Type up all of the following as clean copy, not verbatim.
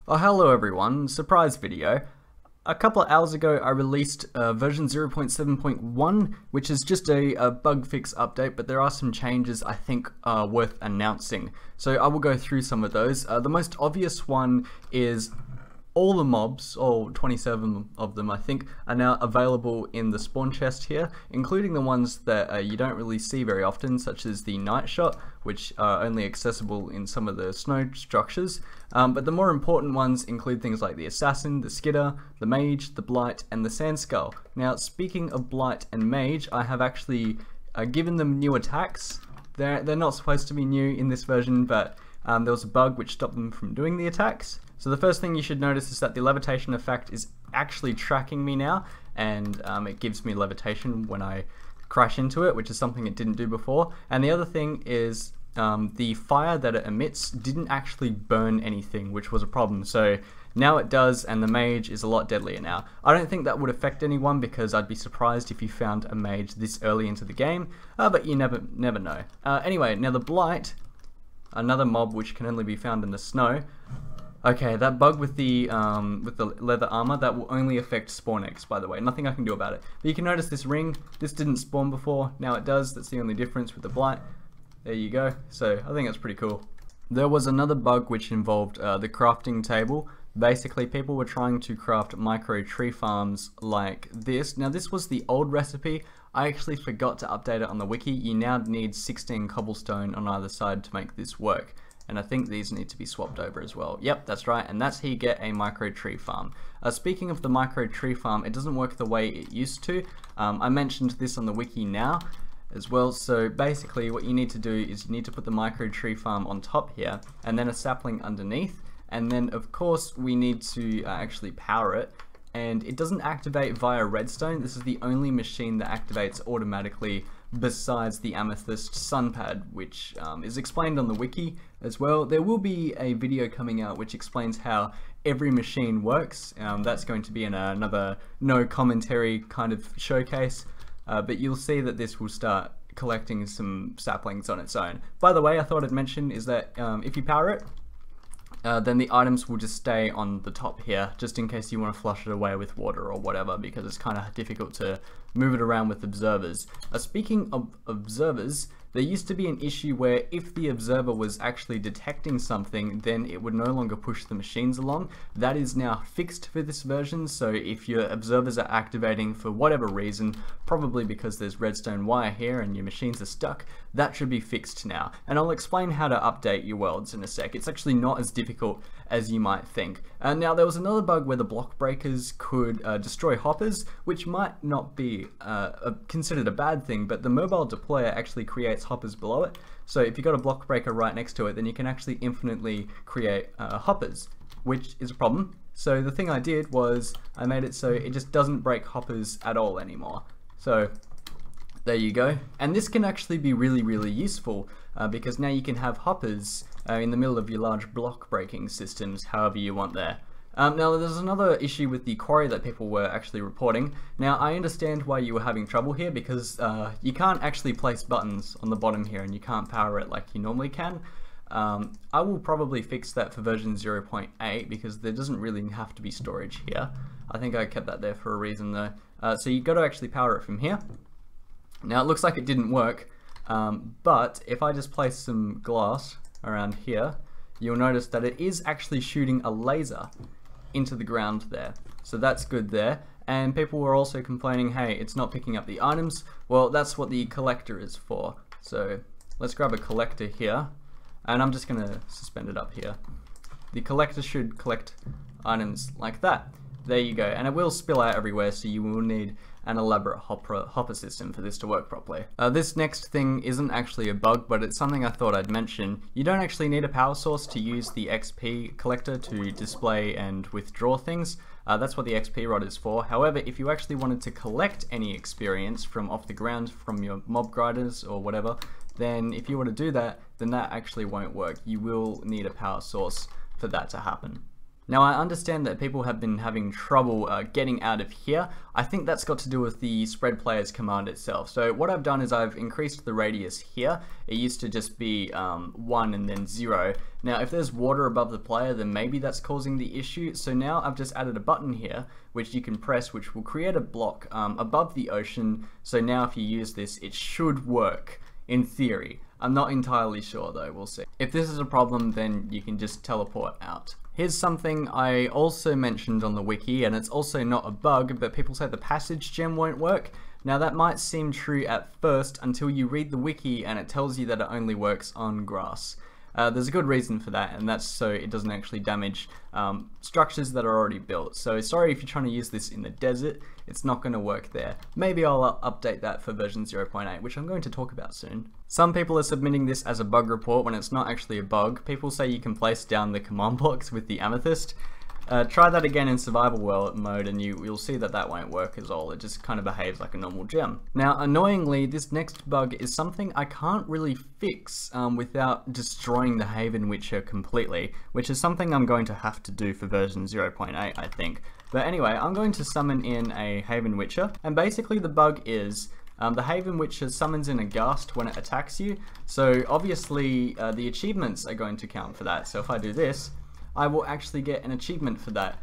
Oh, hello everyone, surprise video. A couple of hours ago I released version 0.7.1, which is just a bug fix update, but there are some changes I think are worth announcing. So I will go through some of those. The most obvious one is all the mobs, all 27 of them I think, are now available in the spawn chest here, including the ones that you don't really see very often, such as the night shot, which are only accessible in some of the snow structures. But the more important ones include things like the assassin, the skidder, the mage, the blight, and the sand skull. Now, speaking of blight and mage, I have actually given them new attacks. They're not supposed to be new in this version, but there was a bug which stopped them from doing the attacks. So the first thing you should notice is that the levitation effect is actually tracking me now, and it gives me levitation when I crash into it, which is something it didn't do before. And the other thing is the fire that it emits didn't actually burn anything, which was a problem. So now it does, and the mage is a lot deadlier now. I don't think that would affect anyone, because I'd be surprised if you found a mage this early into the game, but you never know. Anyway, now the blight, another mob which can only be found in the snow. Okay, that bug with the leather armor, that will only affect spawn eggs, by the way. Nothing I can do about it. But you can notice this ring, this didn't spawn before, now it does. That's the only difference with the blight. There you go. So I think that's pretty cool. There was another bug which involved the crafting table. Basically, people were trying to craft micro tree farms like this. Now, this was the old recipe. I actually forgot to update it on the wiki. You now need 16 cobblestone on either side to make this work. And I think these need to be swapped over as well. Yep, that's right, and that's how you get a micro tree farm. Speaking of the micro tree farm, it doesn't work the way it used to. I mentioned this on the wiki now as well. So basically what you need to do is you need to put the micro tree farm on top here, and then a sapling underneath, and then of course we need to actually power it. And it doesn't activate via redstone. This is the only machine that activates automatically besides the amethyst sunpad, which is explained on the wiki as well. There will be a video coming out which explains how every machine works. That's going to be in another no commentary kind of showcase, but you'll see that this will start collecting some saplings on its own. By the way, I thought I'd mention is that if you power it, then the items will just stay on the top here, just in case you want to flush it away with water or whatever, because it's kind of difficult to move it around with observers. Speaking of observers, there used to be an issue where if the observer was actually detecting something, then it would no longer push the machines along. That is now fixed for this version, so if your observers are activating for whatever reason, probably because there's redstone wire here and your machines are stuck, that should be fixed now. And I'll explain how to update your worlds in a sec. It's actually not as difficult as you might think. Now, there was another bug where the block breakers could destroy hoppers, which might not be considered a bad thing, but the mobile deployer actually creates hoppers below it. So if you've got a block breaker right next to it, then you can actually infinitely create hoppers, which is a problem. So the thing I did was I made it so it just doesn't break hoppers at all anymore. So there you go. And this can actually be really useful because now you can have hoppers in the middle of your large block breaking systems, however you want there. Now, there's another issue with the quarry that people were actually reporting. Now, I understand why you were having trouble here, because you can't actually place buttons on the bottom here, and you can't power it like you normally can. I will probably fix that for version 0.8, because there doesn't really have to be storage here. I think I kept that there for a reason though. So you've got to actually power it from here. Now, it looks like it didn't work, but if I just place some glass around here, you'll notice that it is actually shooting a laser into the ground there. So that's good there. And people were also complaining, hey, it's not picking up the items. Well, that's what the collector is for. So let's grab a collector here, and I'm just gonna suspend it up here. The collector should collect items like that. There you go, and it will spill out everywhere, so you will need an elaborate hopper system for this to work properly. This next thing isn't actually a bug, but it's something I thought I'd mention. You don't actually need a power source to use the XP collector to display and withdraw things. That's what the XP rod is for. However, if you actually wanted to collect any experience from off the ground from your mob grinders or whatever, then if you were to do that, then that actually won't work. You will need a power source for that to happen. Now I understand that people have been having trouble getting out of here. I think that's got to do with the spread players command itself. So what I've done is I've increased the radius here. It used to just be 1 and then 0. Now if there's water above the player, then maybe that's causing the issue. So now I've just added a button here which you can press, which will create a block above the ocean. So now if you use this, it should work in theory. I'm not entirely sure though, we'll see. If this is a problem, then you can just teleport out. Here's something I also mentioned on the wiki, and it's also not a bug, but people say the passage gem won't work. Now that might seem true at first until you read the wiki and it tells you that it only works on grass. There's a good reason for that, and that's so it doesn't actually damage structures that are already built. So sorry if you're trying to use this in the desert, it's not going to work there. Maybe I'll update that for version 0.8, which I'm going to talk about soon. Some people are submitting this as a bug report when it's not actually a bug. People say you can place down the command blocks with the amethyst. Try that again in survival world mode and you'll see that that won't work at all. It just kind of behaves like a normal gem. Now annoyingly, this next bug is something I can't really fix without destroying the Haven Witcher completely, which is something I'm going to have to do for version 0.8 I think. But anyway, I'm going to summon in a Haven Witcher, and basically the bug is the Haven Witcher summons in a ghast when it attacks you, so obviously the achievements are going to count for that. So if I do this, I will actually get an achievement for that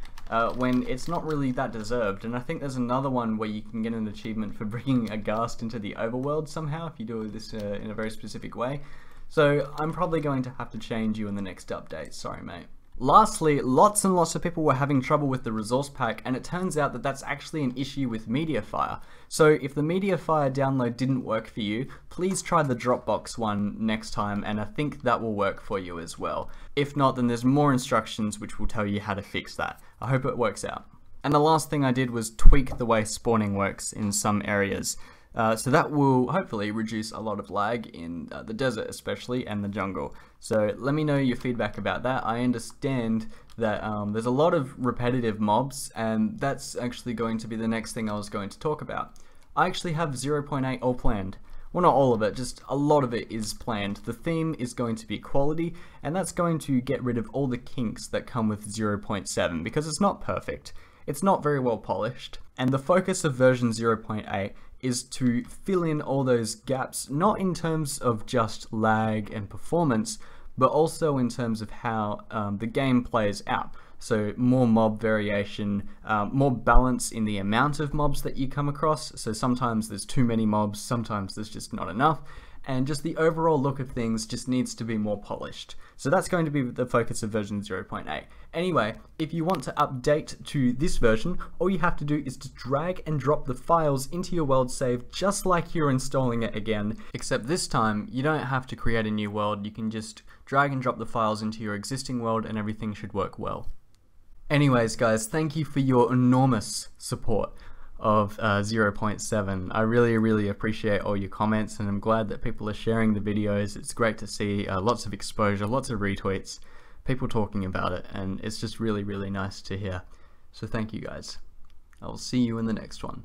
when it's not really that deserved. And I think there's another one where you can get an achievement for bringing a ghast into the overworld somehow if you do this in a very specific way. So I'm probably going to have to change you in the next update, sorry mate. Lastly, lots and lots of people were having trouble with the resource pack, and it turns out that that's actually an issue with Mediafire. So if the Mediafire download didn't work for you, please try the Dropbox one next time, and I think that will work for you as well. If not, then there's more instructions which will tell you how to fix that. I hope it works out. And the last thing I did was tweak the way spawning works in some areas. So that will hopefully reduce a lot of lag in the desert especially, and the jungle. So let me know your feedback about that. I understand that there's a lot of repetitive mobs, and that's actually going to be the next thing I was going to talk about. I actually have 0.8 all planned. Well, not all of it, just a lot of it is planned. The theme is going to be quality, and that's going to get rid of all the kinks that come with 0.7, because it's not perfect. It's not very well polished, and the focus of version 0.8 is to fill in all those gaps, not in terms of just lag and performance, but also in terms of how the game plays out. So more mob variation, more balance in the amount of mobs that you come across. So sometimes there's too many mobs, sometimes there's just not enough. And just the overall look of things just needs to be more polished. So that's going to be the focus of version 0.8. Anyway, if you want to update to this version, all you have to do is to drag and drop the files into your world save just like you're installing it again, except this time you don't have to create a new world. You can just drag and drop the files into your existing world and everything should work well. Anyways guys, thank you for your enormous support of 0.7. I really appreciate all your comments, and I'm glad that people are sharing the videos. It's great to see lots of exposure, lots of retweets, people talking about it, and it's just really nice to hear. So thank you guys. I'll see you in the next one.